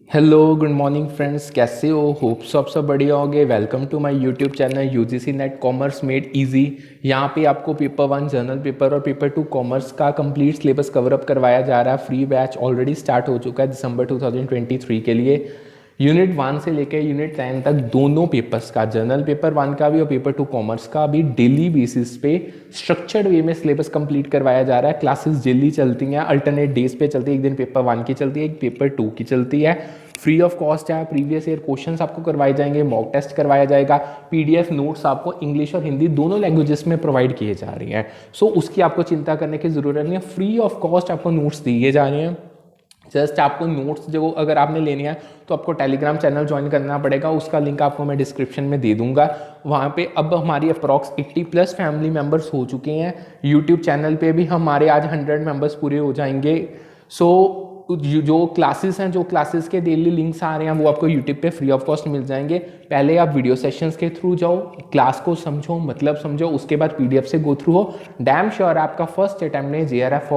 Hello good morning friends, कैसे हो? Hopes आप सब बढ़िया होगे। Welcome to my YouTube channel UGC NET commerce made easy. यहाँ पे आपको पेपर 1 जनरल पेपर और पेपर 2 कॉमर्स का कंप्लीट सिलेबस कवर अप करवाया जा रहा है। फ्री बैच ऑलरेडी स्टार्ट हो चुका है दिसंबर 2023 के लिए। यूनिट 1 से लेकर यूनिट 10 तक दोनों पेपर्स का, जनरल पेपर 1 का भी और पेपर 2 कॉमर्स का भी, डेली बेसिस पे स्ट्रक्चर्ड वे में सिलेबस कंप्लीट करवाया जा रहा है। क्लासेस डेली चलती हैं, अल्टरनेट डेज पे चलती है। एक दिन पेपर 1 की चलती है, एक पेपर 2 की चलती है। फ्री ऑफ कॉस्ट है। प्रीवियस ईयर क्वेश्चंस आपको करवाए जाएंगे, मॉक टेस्ट करवाया जाएगा, पीडीएफ नोट्स आपको इंग्लिश और हिंदी दोनों लैंग्वेजेस में प्रोवाइड किए जा रही हैं। सो उसकी आपको चिंता करने की ज़रूरत नहीं है। फ्री ऑफ कॉस्ट आपको नोट्स दिए जा रहे हैं। जस्ट आपको नोट्स जो अगर आपने लेने हैं तो आपको टेलीग्राम चैनल ज्वाइन करना पड़ेगा। उसका लिंक आपको मैं डिस्क्रिप्शन में दे दूंगा। वहाँ पे अब हमारी अप्रॉक्स 80+ फैमिली मेम्बर्स हो चुके हैं। यूट्यूब चैनल पे भी हमारे आज 100 मेम्बर्स पूरे हो जाएंगे। सो जो क्लासेस हैं, जो क्लासेस के डेली लिंक्स आ रहे हैं, वो आपको यूट्यूब पे फ्री ऑफ कॉस्ट मिल जाएंगे। पहले आप वीडियो सेशंस के थ्रू जाओ, क्लास को समझो, मतलब समझो, उसके बाद पीडीएफ से गो थ्रू हो। डैम श्योर आपका फर्स्ट अटेम्प्ट में जेआरएफ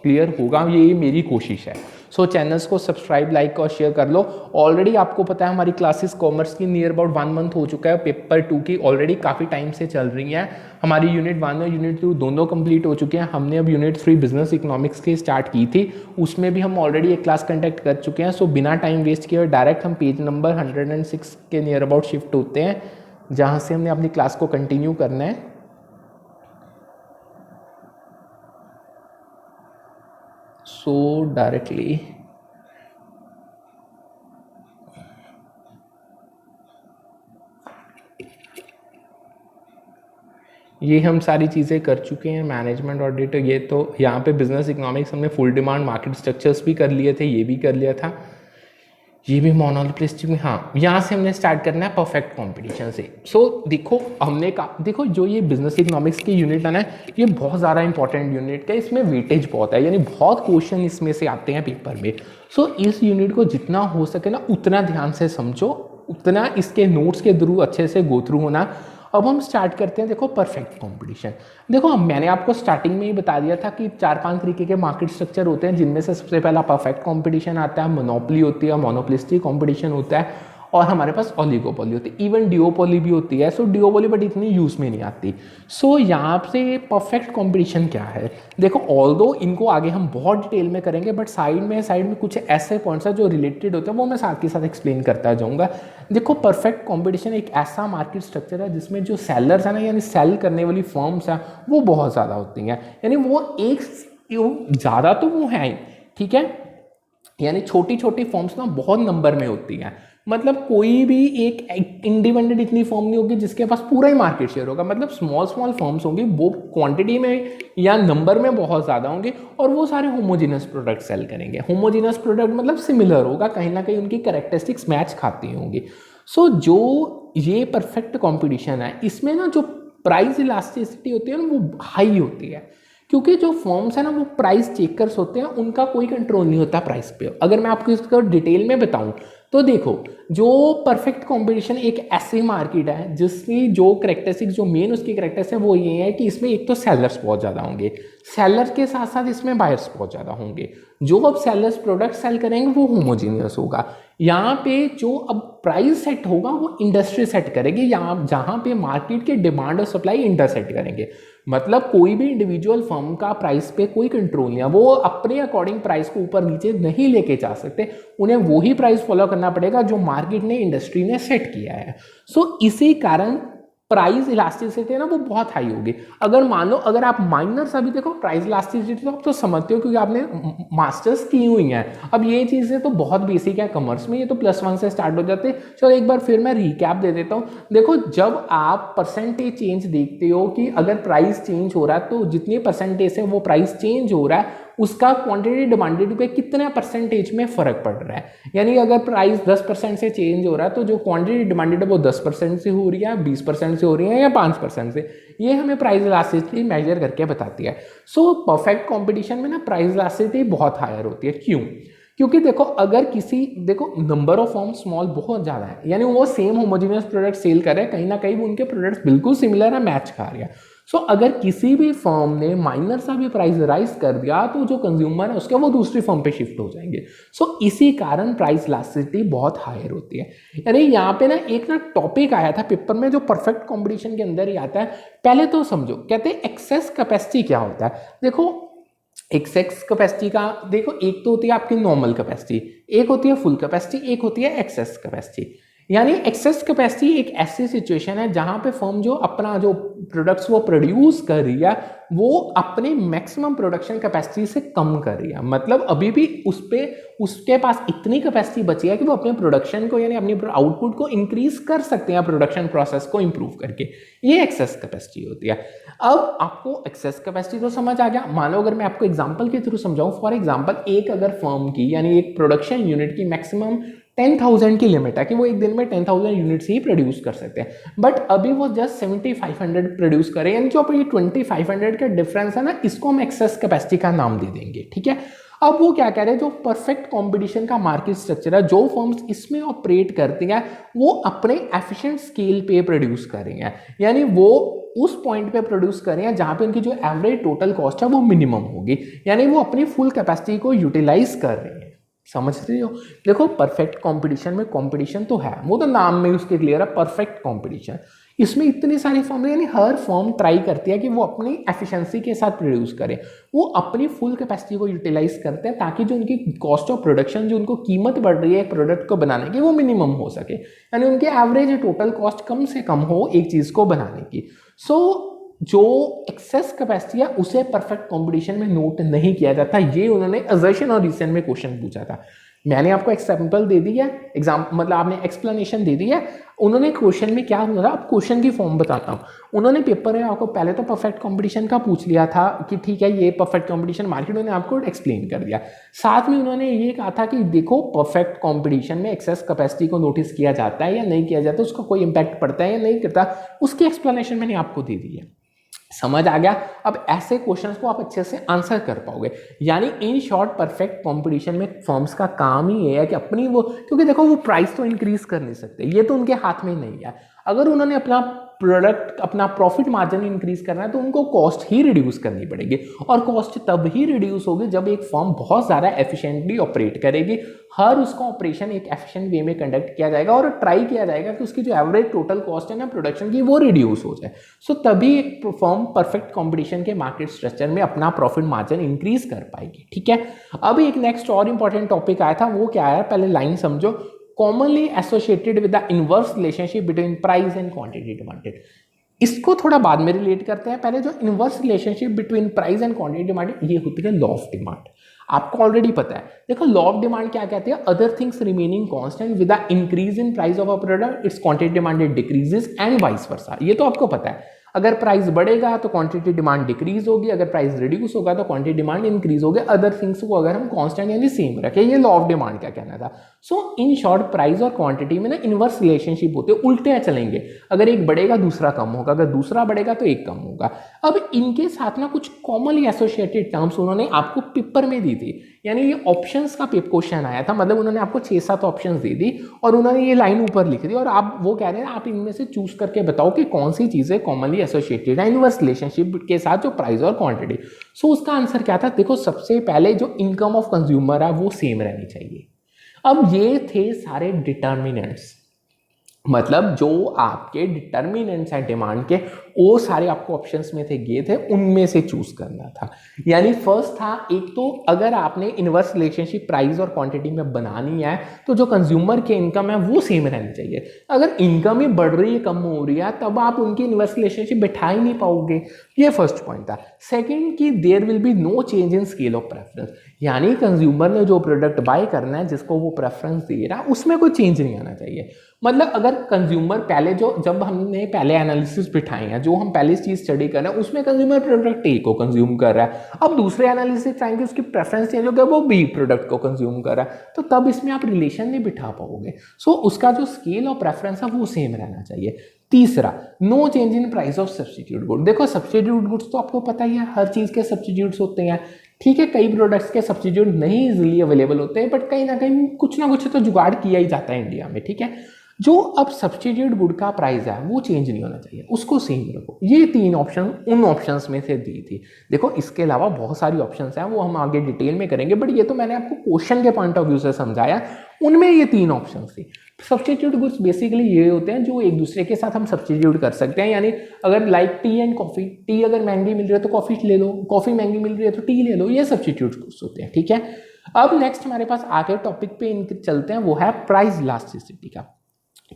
क्लियर होगा, ये मेरी कोशिश है। सो चैनल्स को सब्सक्राइब, लाइक और शेयर कर लो। ऑलरेडी आपको पता है हमारी क्लासेस कॉमर्स की नियर अबाउट 1 मंथ हो चुका है। पेपर 2 की ऑलरेडी काफ़ी टाइम से चल रही हैं। हमारी यूनिट 1 और यूनिट 2 दोनों कंप्लीट हो चुके हैं। हमने अब यूनिट 3 बिजनेस इकोनॉमिक्स की स्टार्ट की थी, उसमें भी हम ऑलरेडी एक क्लास कंडक्ट कर चुके हैं। सो बिना टाइम वेस्ट किए डायरेक्ट हम पेज नंबर 106 के नियर अबाउट शिफ्ट होते हैं, जहाँ से हमने अपनी क्लास को कंटिन्यू करना है। सो डायरेक्टली ये हम सारी चीज़ें कर चुके हैं। मैनेजमेंट ऑडिट, ये तो यहाँ पे बिजनेस इकोनॉमिक्स हमने फुल डिमांड मार्केट स्ट्रक्चर्स भी कर लिए थे, ये भी कर लिया था, ये भी मोनोपोलिस्टिक में। हाँ, यहाँ से हमने स्टार्ट करना है परफेक्ट कंपटीशन से। सो देखो हमने कहा, देखो जो ये बिजनेस इकोनॉमिक्स की यूनिट है ना, ये बहुत ज़्यादा इंपॉर्टेंट यूनिट है। इसमें वेटेज बहुत है, यानी बहुत क्वेश्चन इसमें से आते हैं पेपर में। सो इस यूनिट को जितना हो सके ना उतना ध्यान से समझो, उतना इसके नोट्स के थ्रू अच्छे से गो थ्रू होना। अब हम स्टार्ट करते हैं। देखो परफेक्ट कंपटीशन, देखो मैंने आपको स्टार्टिंग में ही बता दिया था कि 4-5 तरीके के मार्केट स्ट्रक्चर होते हैं, जिनमें से सबसे पहला परफेक्ट कंपटीशन आता है, मोनोपोली होती है, मोनोपोलिस्टिक कंपटीशन होता है, और हमारे पास ओलिगोपोली होती है, इवन डिओपोली भी होती है। सो डिओपोली बट इतनी यूज में नहीं आती। सो यहाँ से परफेक्ट कंपटीशन क्या है, देखो ऑल्दो इनको आगे हम बहुत डिटेल में करेंगे, बट साइड में कुछ ऐसे पॉइंट्स हैं जो रिलेटेड होते हैं, वो मैं साथ के साथ एक्सप्लेन करता जाऊँगा। देखो परफेक्ट कंपटीशन एक ऐसा मार्केट स्ट्रक्चर है जिसमें जो सेलर्स है ना, यानी सेल करने वाली फर्म्स हैं, वो बहुत ज़्यादा होती हैं। यानी वो एक ज़्यादा तो वो है, ठीक है, यानी छोटी छोटी फॉर्म्स ना बहुत नंबर में होती हैं। मतलब कोई भी एक इंडिपेंडेंट इतनी फॉर्म नहीं होगी जिसके पास पूरा ही मार्केट शेयर होगा। मतलब स्मॉल स्मॉल फॉर्म्स होंगी, वो क्वांटिटी में या नंबर में बहुत ज़्यादा होंगे, और वो सारे होमोजीनस प्रोडक्ट सेल करेंगे। होमोजीनस प्रोडक्ट मतलब सिमिलर होगा, कहीं ना कहीं उनकी कैरेक्टरिस्टिक्स मैच खाती होंगी। सो जो ये परफेक्ट कॉम्पिटिशन है, इसमें ना जो प्राइस इलास्टिसिटी होती है ना, वो हाई होती है। क्योंकि जो फर्म्स है ना, वो प्राइस चेकर्स होते हैं, उनका कोई कंट्रोल नहीं होता प्राइस पे। अगर मैं आपको इसको डिटेल में बताऊं तो देखो, जो परफेक्ट कंपटीशन एक ऐसी मार्केट है जिसकी जो करेक्टरिस्टिक, जो मेन उसकी करेक्टरिस्टिक है, वो ये है कि इसमें एक तो सेलर्स बहुत ज़्यादा होंगे, सेलर्स के साथ साथ इसमें बायर्स बहुत ज़्यादा होंगे। जो अब सेलर्स प्रोडक्ट सेल करेंगे वो होमोजीनियस होगा। यहाँ पे जो अब प्राइस सेट होगा वो इंडस्ट्री सेट करेगी, यहाँ जहाँ पे मार्केट के डिमांड और सप्लाई इंटरसेट करेंगे। मतलब कोई भी इंडिविजुअल फर्म का प्राइस पे कोई कंट्रोल नहीं है, वो अपने अकॉर्डिंग प्राइस को ऊपर नीचे नहीं लेके जा सकते। उन्हें वही प्राइस फॉलो करना पड़ेगा जो मार्केट ने, इंडस्ट्री ने सेट किया है। सो इसी कारण प्राइस इलास्टिसिटी है ना, वो बहुत हाई होगी। अगर मान लो, अगर आप माइनर्स अभी देखो प्राइस इलास्टिसिटी तो आप तो समझते हो क्योंकि आपने मास्टर्स की हुई हैं। अब ये चीज़ें तो बहुत बेसिक है कॉमर्स में, ये तो +1 से स्टार्ट हो जाते हैं। चलो एक बार फिर मैं रिकैप दे देता हूँ। देखो जब आप परसेंटेज चेंज देखते हो कि अगर प्राइस चेंज हो रहा है तो जितनी परसेंटेज है वो प्राइस चेंज हो रहा है, उसका क्वांटिटी डिमांडेड पे कितना परसेंटेज में फर्क पड़ रहा है। यानी अगर प्राइस 10% से चेंज हो रहा है तो जो क्वांटिटी डिमांडेड है वो 10% से हो रही है, 20% से हो रही है, या 5% से। ये हमें प्राइस इलास्टिसिटी मेजर करके बताती है। सो परफेक्ट कंपटीशन में ना प्राइस इलास्टिसिटी बहुत हायर होती है। क्यों? क्योंकि देखो अगर किसी, देखो नंबर ऑफ फॉर्म स्मॉल बहुत ज़्यादा है, यानी वो सेम होमोजेनियस प्रोडक्ट सेल कर रहे हैं, कहीं ना कहीं वो उनके प्रोडक्ट्स बिल्कुल सिमिलर है, मैच खा रहे हैं। सो अगर किसी भी फर्म ने माइनर सा भी प्राइस राइज कर दिया तो जो कंज्यूमर है उसके वो दूसरी फर्म पे शिफ्ट हो जाएंगे। सो इसी कारण प्राइस इलास्टिसिटी बहुत हायर होती है। यानी यहाँ पे ना एक ना टॉपिक आया था पेपर में जो परफेक्ट कॉम्पिटिशन के अंदर ही आता है। पहले तो समझो, कहते हैं एक्सेस कैपेसिटी क्या होता है। देखो एक्सेस कैपेसिटी का देखो, एक तो होती है आपकी नॉर्मल कैपेसिटी, एक होती है फुल कैपेसिटी, एक होती है एक्सेस कैपेसिटी। यानी एक्सेस कैपेसिटी एक ऐसी सिचुएशन है जहां पे फर्म जो अपना जो प्रोडक्ट्स वो प्रोड्यूस कर रही है वो अपने मैक्सिमम प्रोडक्शन कैपेसिटी से कम कर रही है। मतलब अभी भी उसके पास इतनी कैपेसिटी बची है कि वो अपने प्रोडक्शन को यानी अपनी आउटपुट को इंक्रीज कर सकते हैं प्रोडक्शन प्रोसेस को इंप्रूव करके। ये एक्सेस कैपेसिटी होती है। अब आपको एक्सेस कैपेसिटी तो समझ आ गया। मानो अगर मैं आपको एग्जांपल के थ्रू समझाऊं, फॉर एग्जांपल एक अगर फर्म की यानी एक प्रोडक्शन यूनिट की मैक्सिमम 10,000 की लिमिट है कि वो एक दिन में 10,000 यूनिट्स ही प्रोड्यूस कर सकते हैं, बट अभी वो जस्ट 7,500 प्रोड्यूस करें, यानी जो ये 2,500 का डिफरेंस है ना, इसको हम एक्सेस कैपेसिटी का नाम दे देंगे। ठीक है। अब वो क्या कह रहे हैं, जो परफेक्ट कंपटीशन का मार्केट स्ट्रक्चर है, जो फर्म्स इसमें ऑपरेट करती हैं वो अपने एफिशिएंट स्केल पे प्रोड्यूस करेंगे, यानी वो उस पॉइंट पे प्रोड्यूस करें जहां पे उनकी जो एवरेज टोटल कॉस्ट है वो मिनिमम होगी, यानी वो अपनी फुल कैपेसिटी को यूटिलाइज कर रहे हैं। समझ रहे हो। देखो परफेक्ट कंपटीशन में कंपटीशन तो है, वो तो नाम में उसके क्लियर है, परफेक्ट कंपटीशन। इसमें इतनी सारी फर्म यानी हर फर्म ट्राई करती है कि वो अपनी एफिशिएंसी के साथ प्रोड्यूस करे, वो अपनी फुल कैपेसिटी को यूटिलाइज करते हैं ताकि जो उनकी कॉस्ट ऑफ प्रोडक्शन, जो उनको कीमत बढ़ रही है एक प्रोडक्ट को बनाने की, वो मिनिमम हो सके, यानी उनकी एवरेज टोटल कॉस्ट कम से कम हो एक चीज को बनाने की। सो जो एक्सेस कैपेसिटी है उसे परफेक्ट कंपटीशन में नोट नहीं किया जाता। ये उन्होंने असर्शन और रीजन में क्वेश्चन पूछा था। मैंने आपको एग्जाम्पल दे दी है, मतलब आपने एक्सप्लेनेशन दे दी है। उन्होंने क्वेश्चन में क्या हुआ था, अब क्वेश्चन की फॉर्म बताता हूँ। उन्होंने पेपर में आपको पहले तो परफेक्ट कंपटीशन का पूछ लिया था कि ठीक है ये परफेक्ट कंपटीशन मार्केट, उन्होंने आपको एक्सप्लेन कर दिया। साथ में उन्होंने ये कहा था कि देखो परफेक्ट कंपटीशन में एक्सेस कैपेसिटी को नोटिस किया जाता है या नहीं किया जाता, उसका कोई इंपैक्ट पड़ता है या नहीं करता, उसकी एक्सप्लेनेशन मैंने आपको दे दी है। समझ आ गया। अब ऐसे क्वेश्चंस को आप अच्छे से आंसर कर पाओगे। यानी इन शॉर्ट परफेक्ट कंपटीशन में फर्म्स का काम ही ये है कि अपनी वो, क्योंकि देखो वो प्राइस तो इंक्रीज कर नहीं सकते, ये तो उनके हाथ में नहीं है। अगर उन्होंने अपना प्रोडक्ट, अपना प्रॉफिट मार्जिन इंक्रीज करना है तो उनको कॉस्ट ही रिड्यूस करनी पड़ेगी, और कॉस्ट तब ही रिड्यूस होगी जब एक फर्म बहुत ज़्यादा एफिशिएंटली ऑपरेट करेगी। हर उसका ऑपरेशन एक एफिशिएंट वे में कंडक्ट किया जाएगा और ट्राई किया जाएगा कि उसकी जो एवरेज टोटल कॉस्ट है ना प्रोडक्शन की, वो रिड्यूस हो जाए। सो तभी एक फर्म परफेक्ट कॉम्पिटिशन के मार्केट स्ट्रक्चर में अपना प्रॉफिट मार्जिन इंक्रीज कर पाएगी। ठीक है। अब एक नेक्स्ट और इंपॉर्टेंट टॉपिक आया था, वो क्या है, पहले लाइन समझो। commonly associated with the inverse relationship between price and quantity demanded। इसको थोड़ा बाद में रिलेट करते हैं, पहले जो inverse relationship between price and quantity demand, ये होती है लॉ ऑफ डिमांड। आपको ऑलरेडी पता है। देखो लॉ ऑफ डिमांड क्या कहते हैं, other things remaining constant with the increase in price of a product it's quantity demanded decreases and vice versa. ये तो आपको पता है। अगर प्राइस बढ़ेगा तो क्वांटिटी डिमांड डिक्रीज होगी, अगर प्राइस रिड्यूस होगा तो क्वांटिटी डिमांड इंक्रीज होगी। अदर थिंग्स को अगर हम कांस्टेंट यानी सेम रखें, ये लॉ ऑफ डिमांड का कहना था। सो इन शॉर्ट प्राइस और क्वांटिटी में ना इनवर्स रिलेशनशिप होते हैं, उल्टे चलेंगे। अगर एक बढ़ेगा दूसरा कम होगा, अगर दूसरा बढ़ेगा तो एक कम होगा। अब इनके साथ ना कुछ कॉमनली एसोसिएटेड टर्म्स उन्होंने आपको पेपर में दी थी, यानी ये ऑप्शंस का क्वेश्चन आया था। मतलब उन्होंने आपको 6-7 ऑप्शंस दे दी और उन्होंने ये लाइन ऊपर लिख दी और आप वो कह रहे हैं आप इनमें से चूज करके बताओ कि कौन सी चीजें कॉमनली एसोसिएटेड है इनवर्स रिलेशनशिप के साथ, जो प्राइस और क्वांटिटी। सो उसका आंसर क्या था, देखो सबसे पहले जो इनकम ऑफ कंज्यूमर है वो सेम रहनी चाहिए। अब ये थे सारे डिटर्मिनेंट्स, मतलब जो आपके डिटर्मिनेंट्स हैं डिमांड के, वो सारे आपको ऑप्शंस में थे, ये थे, उनमें से चूज करना था। यानी फर्स्ट था, एक तो अगर आपने इनवर्स रिलेशनशिप प्राइस और क्वांटिटी में बनानी है तो जो कंज्यूमर की इनकम है वो सेम रहनी चाहिए। अगर इनकम ही बढ़ रही है कम हो रही है तब आप उनकी इनवर्स रिलेशनशिप बैठा ही नहीं पाओगे। ये फर्स्ट पॉइंट था। सेकेंड कि there will be no change in scale of preference, यानी कंज्यूमर ने जो प्रोडक्ट बाय करना है, जिसको वो प्रेफरेंस दे रहा है, उसमें कोई चेंज नहीं आना चाहिए। मतलब अगर कंज्यूमर पहले जब हमने पहले एनालिसिस बिठाए हैं, जो हम पहले चीज स्टडी कर रहे हैं उसमें कंज्यूमर प्रोडक्ट ए को कंज्यूम कर रहा है, अब दूसरे एनालिसिस आएंगे उसकी प्रेफरेंस चेंज हो गया, वो बी प्रोडक्ट को कंज्यूम कर रहा है, तो तब इसमें आप रिलेशन नहीं बिठा पाओगे। सो उसका जो स्केल और प्रेफरेंस है वो सेम रहना चाहिए। तीसरा, no change in price of substitute good. देखो सब्सटीट्यूट गुड्स तो आपको पता ही है, हर चीज के सब्सटीट्यूट्स होते हैं। ठीक है, कई प्रोडक्ट्स के सब्सटीट्यूट नहीं इजीली अवेलेबल होते हैं, बट कहीं ना कुछ तो जुगाड़ किया ही जाता है इंडिया में। ठीक है, जो अब सब्स्टिट्यूट गुड का प्राइस है वो चेंज नहीं होना चाहिए, उसको सेम रखो। ये 3 ऑप्शन उन ऑप्शंस में से दी थी। देखो इसके अलावा बहुत सारी ऑप्शंस हैं, वो हम आगे डिटेल में करेंगे, बट ये तो मैंने आपको क्वेश्चन के पॉइंट ऑफ व्यू से समझाया। उनमें ये 3 ऑप्शंस थी। सब्स्टिट्यूट गुड्स बेसिकली ये होते हैं जो एक दूसरे के साथ हम सब्स्टिट्यूट कर सकते हैं, यानी अगर like T and coffee, T अगर महंगी मिल रही है तो कॉफी ले लो, कॉफी महंगी मिल रही है तो टी ले लो, ये सब्स्टिट्यूट गुड्स होते हैं। ठीक है, अब नेक्स्ट हमारे पास आगे टॉपिक पे चलते हैं, वो है प्राइस इलास्टिसिटी का।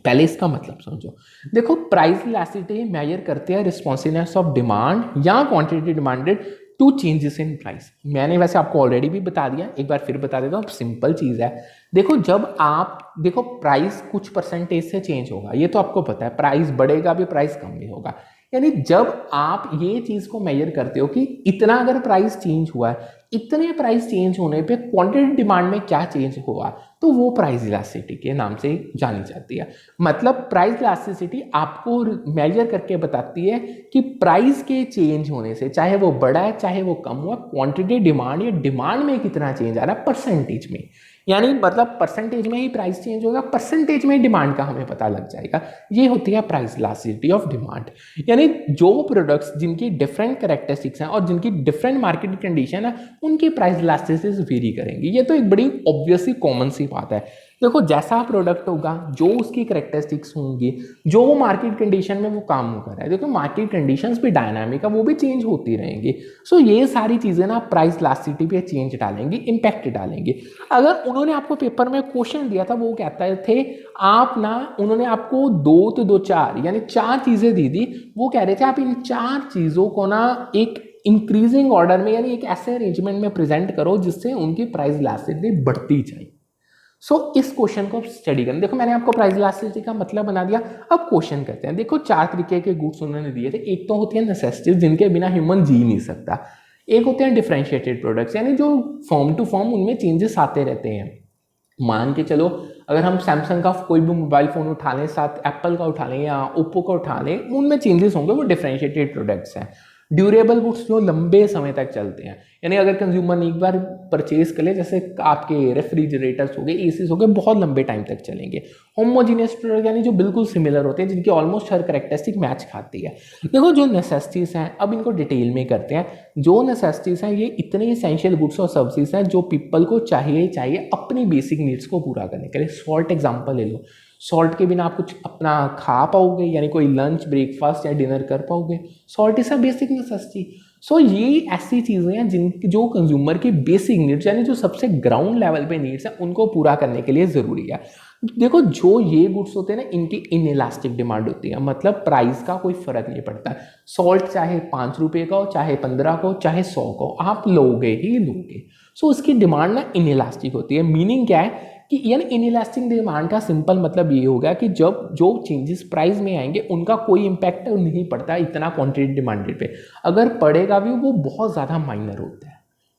पहले इसका मतलब समझो। देखो प्राइस इलास्टिसिटी मेजर करते हैं रिस्पॉन्सिवनेस ऑफ डिमांड या quantity demanded to changes in price. मैंने वैसे आपको ऑलरेडी भी बता दिया, एक बार फिर बता देता हूँ। सिंपल चीज़ है, देखो जब आप देखो प्राइस कुछ परसेंटेज से चेंज होगा, ये तो आपको पता है, प्राइस बढ़ेगा भी, प्राइस कम भी होगा। यानी जब आप ये चीज़ को मेजर करते हो कि इतना अगर प्राइस चेंज हुआ है, इतने प्राइस चेंज होने पे क्वांटिटी डिमांड में क्या चेंज हुआ, तो वो प्राइस इलास्टिसिटी के नाम से जानी जाती है। मतलब प्राइस इलास्टिसिटी आपको मेजर करके बताती है कि प्राइस के चेंज होने से, चाहे वो बड़ा है चाहे वो कम हुआ, क्वांटिटी डिमांड या डिमांड में कितना चेंज आ रहा है परसेंटेज में। यानी मतलब परसेंटेज में ही प्राइस चेंज होगा, परसेंटेज में ही डिमांड का हमें पता लग जाएगा। ये होती है प्राइस इलास्टिसिटी ऑफ डिमांड। यानी जो प्रोडक्ट्स जिनकी डिफरेंट कैरेक्टरिस्टिक्स हैं और जिनकी डिफरेंट मार्केट कंडीशन है, उनकी प्राइस इलास्टिसिटी वेरी करेंगी। ये तो एक बड़ी ऑब्वियसली कॉमन सी बात है। देखो जैसा प्रोडक्ट होगा, जो उसकी करेक्टरिस्टिक्स होंगी, जो वो मार्केट कंडीशन में वो काम कर रहा है, देखो मार्केट कंडीशंस भी डायनामिक है, वो भी चेंज होती रहेंगी। सो ये सारी चीज़ें ना प्राइस इलास्टिसिटी पे चेंज डालेंगी, इम्पैक्ट डालेंगी। अगर उन्होंने आपको पेपर में क्वेश्चन दिया था, वो कहते थे आप ना, उन्होंने आपको 2 तो 2 4 यानी 4 चीज़ें दी थी, वो कह रहे थे आप इन 4 चीज़ों को ना एक इंक्रीजिंग ऑर्डर में, यानी एक ऐसे अरेंजमेंट में प्रेजेंट करो जिससे उनकी प्राइस इलास्टिसिटी बढ़ती जाए। इस क्वेश्चन को स्टडी करना। देखो मैंने आपको प्राइस इलास्टिसिटी का मतलब बना दिया, अब क्वेश्चन करते हैं। देखो 4 तरीके के गुड्स उन्होंने दिए थे। एक तो होती है नेसेसिटीज, जिनके बिना ह्यूमन जी नहीं सकता। एक होते हैं डिफरेंशिएटेड प्रोडक्ट्स, यानी जो फॉर्म टू फॉर्म उनमें चेंजेस आते रहते हैं। मान के चलो अगर हम सैमसंग का कोई भी मोबाइल फोन उठा लें, साथ एप्पल का उठा लें या ओप्पो का उठा लें, उनमें चेंजेस होंगे, वो डिफरेंशिएटेड प्रोडक्ट्स हैं। ड्यूरेबल गुड्स जो लंबे समय तक चलते हैं, यानी अगर कंज्यूमर ने एक बार परचेज कर ले, जैसे आपके रेफ्रिजरेटर्स हो गए, एसीज हो गए, बहुत लंबे टाइम तक चलेंगे। होमोजीनियस प्रोडक्ट यानी जो बिल्कुल सिमिलर होते हैं, जिनकी ऑलमोस्ट हर करेक्टरिस्टिक मैच खाती है। देखो जो नेसेसिटीज हैं, अब इनको डिटेल में करते हैं। जो नेसेसिटीज हैं ये इतने इसेंशियल गुड्स और सर्विसेज हैं जो पीपल को चाहिए अपनी बेसिक नीड्स को पूरा करने के लिए। सॉल्ट एग्जाम्पल ले लो, सॉल्ट के बिना आप कुछ अपना खा पाओगे, यानी कोई लंच ब्रेकफास्ट या डिनर कर पाओगे? Salt is a basic necessity. ये ऐसी चीज़ें हैं जिन जो कंज्यूमर की बेसिक नीड्स, यानी जो सबसे ग्राउंड लेवल पे नीड्स हैं, उनको पूरा करने के लिए ज़रूरी है। देखो जो ये गुड्स होते हैं ना, इनकी इनइलास्टिक डिमांड होती है, मतलब प्राइस का कोई फर्क नहीं पड़ता। सॉल्ट चाहे 5 रुपये का हो, चाहे 15 का हो, चाहे 100 का हो, आप लोगे ही लोगे। उसकी डिमांड ना इनइलास्टिक होती है। मीनिंग क्या है कि यानी इनइलास्टिक डिमांड का सिंपल मतलब ये होगा कि जब जो चेंजेस प्राइस में आएंगे उनका कोई इम्पैक्ट नहीं पड़ता इतना क्वांटिटी डिमांडेड पे। अगर पड़ेगा भी वो बहुत ज़्यादा माइनर होता है।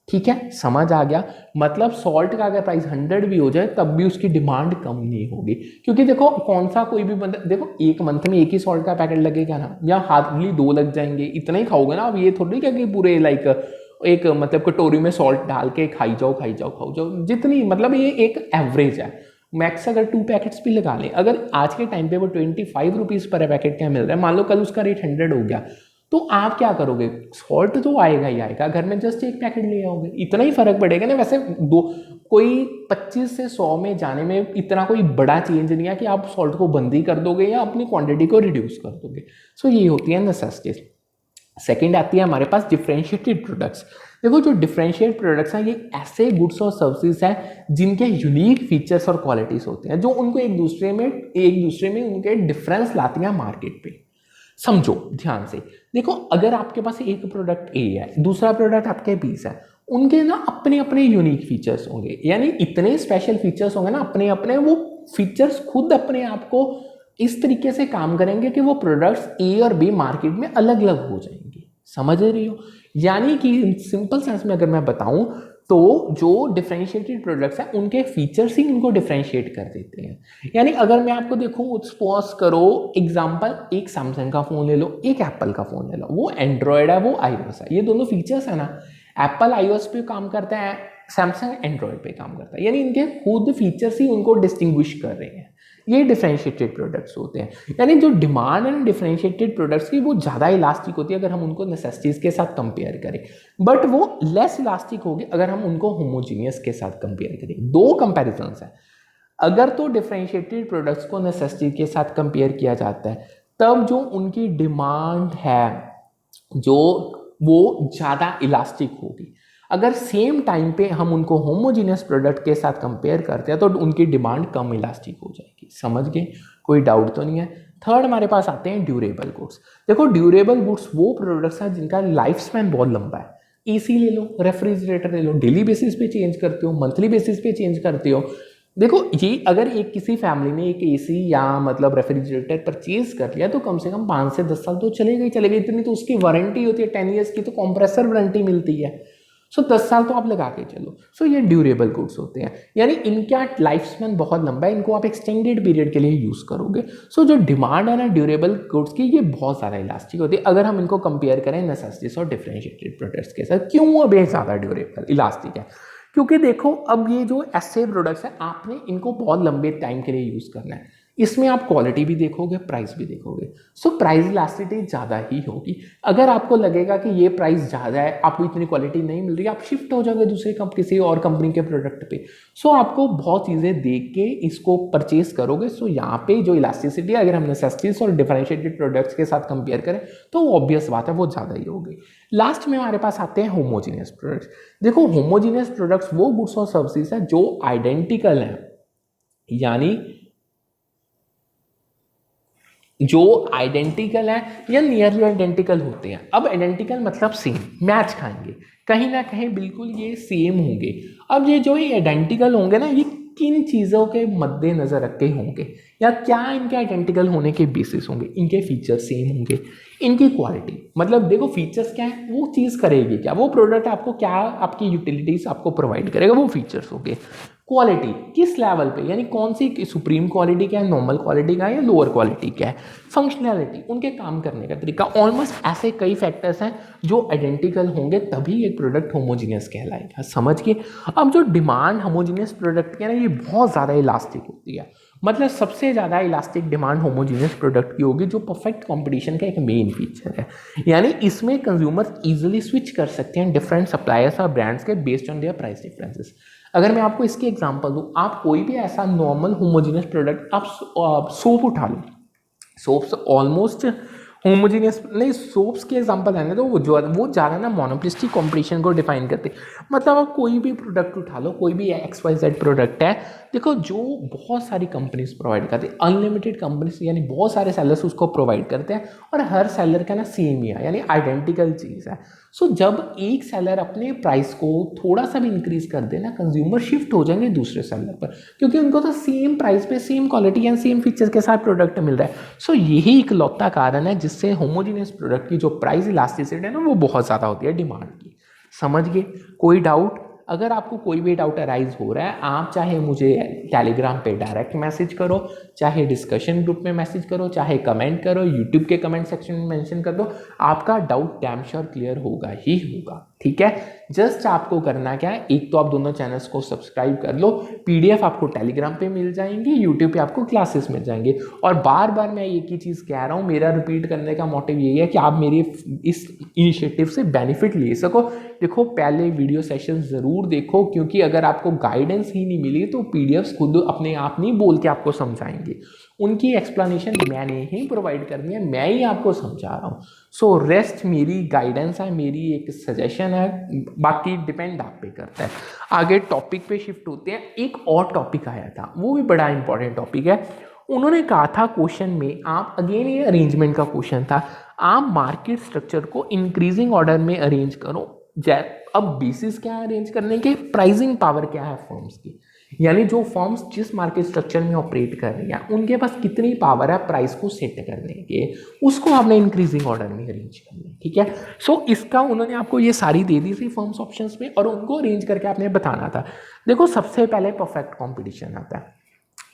ठीक है, समझ आ गया? मतलब सॉल्ट का अगर प्राइस 100 भी हो जाए तब भी उसकी डिमांड कम नहीं होगी, क्योंकि देखो कौन सा कोई भी बंदा, देखो एक मंथ में एक ही सॉल्ट का पैकेट लगेगा ना, या हार्डली 2 लग जाएंगे, इतना ही खाओगे ना। अब ये थोड़ी क्या कि पूरे लाइक एक मतलब कटोरी में सॉल्ट डाल के खाई जाओ, जितनी मतलब ये एक एवरेज है। मैक्स अगर 2 पैकेट्स भी लगा लें, अगर आज के टाइम पे वो 25 रुपीज़ पर पैकेट क्या मिल रहा है, मान लो कल उसका रेट 100 हो गया, तो आप क्या करोगे? सॉल्ट तो आएगा ही आएगा, घर में जस्ट एक पैकेट ले आओगे, इतना ही फर्क पड़ेगा ना। वैसे कोई 25 से 100 में जाने में इतना कोई बड़ा चेंज नहीं है कि आप सॉल्ट को बंद ही कर दोगे या अपनी क्वांटिटी को रिड्यूस कर दोगे। ये होती है नेसेसिटीज। सेकेंड आती है हमारे पास डिफरेंशिएटेड प्रोडक्ट्स। देखो जो डिफरेंशिएट प्रोडक्ट्स हैं, ये ऐसे गुड्स और सर्विसेज हैं जिनके यूनिक फीचर्स और क्वालिटीज होते हैं, जो उनको एक दूसरे में उनके डिफरेंस लाती हैं मार्केट पे। समझो ध्यान से, देखो अगर आपके पास एक प्रोडक्ट ए है, दूसरा प्रोडक्ट आपके बी है, उनके ना अपने अपने यूनिक फीचर्स होंगे, यानी इतने स्पेशल फीचर्स होंगे ना, अपने अपने वो फीचर्स खुद अपने आप को इस तरीके से काम करेंगे कि वो प्रोडक्ट्स ए और बी मार्केट में अलग अलग हो जाएंगे। समझ रही हो? यानी कि सिंपल सेंस में अगर मैं बताऊं तो जो डिफरेंशिएटेड प्रोडक्ट्स हैं उनके फीचर्स ही उनको डिफरेंशिएट कर देते हैं। यानी अगर मैं आपको देखूं, सपोज करो एग्जांपल, एक सैमसंग का फ़ोन ले लो, एक एप्पल का फ़ोन ले लो, वो एंड्रॉयड है, वो आईओएस है, ये दोनों फीचर्स है ना। एप्पल आईओएस पे काम करता है, सैमसंग एंड्रॉयड पे काम करता है, यानी इनके खुद फीचर्स ही उनको डिस्टिंग्विश कर रहे हैं। ये डिफरेंशिएटेड प्रोडक्ट्स होते हैं। यानी जो डिमांड है ना डिफरेंशिएटेड प्रोडक्ट्स की वो ज़्यादा इलास्टिक होती है अगर हम उनको नेसेसिटीज़ के साथ कंपेयर करें, बट वो लेस इलास्टिक होगी अगर हम उनको होमोजीनियस के साथ कंपेयर करें। दो कंपेरिजन्स हैं। अगर तो डिफरेंशिएटेड प्रोडक्ट्स को नेसेसिटी के साथ कंपेयर किया जाता है तब जो उनकी डिमांड है जो वो ज़्यादा इलास्टिक होगी। अगर सेम टाइम पे हम उनको होमोजीनियस प्रोडक्ट के साथ कंपेयर करते हैं तो उनकी डिमांड कम इलास्टिक हो जाएगी। समझ गए? कोई डाउट तो नहीं है। थर्ड हमारे पास आते हैं ड्यूरेबल गुड्स। देखो ड्यूरेबल गुड्स वो प्रोडक्ट्स हैं जिनका लाइफ स्पैन बहुत लंबा है। एसी ले लो, रेफ्रिजरेटर ले लो, डेली बेसिस पे चेंज करते हो, मंथली बेसिस पे चेंज करते हो। देखो ये अगर एक किसी फैमिली ने एक एसी या मतलब रेफ्रिजरेटर परचेज कर लिया तो कम से कम 5 से 10 साल तो चलेगा ही चलेगा। इतनी तो उसकी वारंटी होती है, 10 ईयर्स की तो कंप्रेसर वारंटी मिलती है। सो 10 साल तो आप लगा के चलो। सो ये ड्यूरेबल गुड्स होते हैं, यानी इनका लाइफ स्पैन बहुत लंबा है, इनको आप एक्सटेंडेड पीरियड के लिए यूज़ करोगे। सो जो डिमांड है ना ड्यूरेबल गुड्स की ये बहुत ज़्यादा इलास्टिक होती है अगर हम इनको कंपेयर करें नेसेसिटीज और डिफरेंशिएटेड प्रोडक्ट्स के साथ। क्यों अब ये ज़्यादा ड्यूरेबल इलास्टिक है? क्योंकि देखो अब ये जो ऐसे प्रोडक्ट्स हैं आपने इनको बहुत लंबे टाइम के लिए यूज़ करना है। इसमें आप क्वालिटी भी देखोगे, प्राइस भी देखोगे। सो प्राइस इलास्टिसिटी ज़्यादा ही होगी। अगर आपको लगेगा कि ये प्राइस ज़्यादा है, आपको इतनी क्वालिटी नहीं मिल रही, आप शिफ्ट हो जाओगे दूसरे किसी और कंपनी के प्रोडक्ट पे। सो आपको बहुत चीज़ें देख के इसको परचेज करोगे। सो यहाँ पे जो इलास्टिसिटी अगर हम नेसेसिटीज और डिफरेंशिएटेड प्रोडक्ट्स के साथ कंपेयर करें तो ऑब्वियस बात है वो ज़्यादा ही होगी। लास्ट में हमारे पास आते हैं होमोजीनियस प्रोडक्ट्स। देखो होमोजीनियस प्रोडक्ट्स वो गुड्स और सर्विसेज है जो आइडेंटिकल हैं, यानी जो आइडेंटिकल है या नियरली आइडेंटिकल होते हैं। अब आइडेंटिकल मतलब सेम, मैच खाएंगे, कहीं ना कहीं बिल्कुल ये सेम होंगे। अब ये जो आइडेंटिकल होंगे ना ये किन चीज़ों के मद्देनजर रख के होंगे या क्या इनके आइडेंटिकल होने के बेसिस होंगे? इनके फीचर्स सेम होंगे, इनकी क्वालिटी, मतलब देखो फीचर्स क्या है, वो चीज़ करेगी क्या, वो प्रोडक्ट आपको क्या आपकी यूटिलिटीज आपको प्रोवाइड करेगा, वो फीचर्स होंगे। क्वालिटी किस लेवल पे, यानी कौन सी सुप्रीम क्वालिटी का है, नॉर्मल क्वालिटी का है या लोअर क्वालिटी का है। फंक्शनैलिटी, उनके काम करने का तरीका, ऑलमोस्ट ऐसे कई फैक्टर्स हैं जो आइडेंटिकल होंगे तभी एक प्रोडक्ट होमोजीनियस कहलाएगा। समझ के? अब जो डिमांड होमोजीनियस प्रोडक्ट की है ना ये बहुत ज़्यादा इलास्टिक होती है। मतलब सबसे ज़्यादा इलास्टिक डिमांड होमोजीनियस प्रोडक्ट की होगी जो परफेक्ट कंपटीशन का एक मेन फीचर है। यानी इसमें कंज्यूमर्स इजीली स्विच कर सकते हैं डिफरेंट सप्लायर्स और ब्रांड्स के based on their price differences. अगर मैं आपको इसकी एग्जांपल दूं, आप कोई भी ऐसा नॉर्मल होमोजीनियस प्रोडक्ट आप सोप उठा लो, सोप्स ऑलमोस्ट होमोजीनियस नहीं, सोप्स के एग्जांपल है ना तो वो ज़्यादा ना मोनोपोलिस्टिक कंपटीशन को डिफाइन करते हैं। मतलब आप कोई भी प्रोडक्ट उठा लो, कोई भी XYZ प्रोडक्ट है, देखो जो बहुत सारी कंपनीज प्रोवाइड करती है, अनलिमिटेड कंपनीज, यानी बहुत सारे सेलर्स उसको प्रोवाइड करते हैं और हर सेलर का ना सेम ही है, यानी आइडेंटिकल चीज़ है। सो जब एक सेलर अपने प्राइस को थोड़ा सा भी इंक्रीज कर देना, कंज्यूमर शिफ्ट हो जाएंगे दूसरे सेलर पर, क्योंकि उनको तो सेम प्राइस पे same quality and same feature के साथ प्रोडक्ट मिल रहा है। सो यही इकलौता कारण है जिससे होमोजीनियस प्रोडक्ट की जो प्राइस इलास्टिसिटी है ना वो बहुत ज़्यादा होती है डिमांड की। समझ गए? कोई डाउट? अगर आपको कोई भी डाउट अराइज हो रहा है, आप चाहे मुझे टेलीग्राम पे डायरेक्ट मैसेज करो, चाहे डिस्कशन ग्रुप में मैसेज करो, चाहे कमेंट करो, यूट्यूब के कमेंट सेक्शन में मेंशन कर दो, आपका डाउट डैम श्योर क्लियर होगा ही होगा। ठीक है? जस्ट आपको करना क्या है, एक तो आप दोनों चैनल्स को सब्सक्राइब कर लो, PDF आपको टेलीग्राम पे मिल जाएंगी, यूट्यूब पे आपको क्लासेस मिल जाएंगे। और बार बार मैं एक ही चीज़ कह रहा हूँ, मेरा रिपीट करने का मोटिव यही है कि आप मेरी इस इनिशिएटिव से बेनिफिट ले सको। देखो पहले वीडियो सेशन ज़रूर देखो, क्योंकि अगर आपको गाइडेंस ही नहीं मिली तो PDFs खुद अपने आप नहीं बोल के आपको समझाएंगे, उनकी एक्सप्लेनेशन मैंने ही प्रोवाइड करनी है, मैं ही आपको समझा रहा हूँ। सो रेस्ट मेरी गाइडेंस है, मेरी एक सजेशन है, बाकी डिपेंड आप पे करता है। आगे टॉपिक पे शिफ्ट होते हैं। एक और टॉपिक आया था, वो भी बड़ा इंपॉर्टेंट टॉपिक है। उन्होंने कहा था क्वेश्चन में, आप अगेन ये अरेंजमेंट का क्वेश्चन था, आप मार्केट स्ट्रक्चर को इंक्रीजिंग ऑर्डर में अरेंज करो। अब बेसिस क्या है अरेंज करने के, प्राइसिंग पावर क्या है फर्म्स की, यानी जो फर्म्स जिस मार्केट स्ट्रक्चर में ऑपरेट कर रही हैं उनके पास कितनी पावर है प्राइस को सेट करने के, उसको आपने इंक्रीजिंग ऑर्डर में अरेंज करना है। ठीक है? सो इसका उन्होंने आपको ये सारी दे दी थी फर्म्स ऑप्शंस में, और उनको अरेंज करके आपने बताना था। देखो सबसे पहले परफेक्ट कंपटीशन आता है,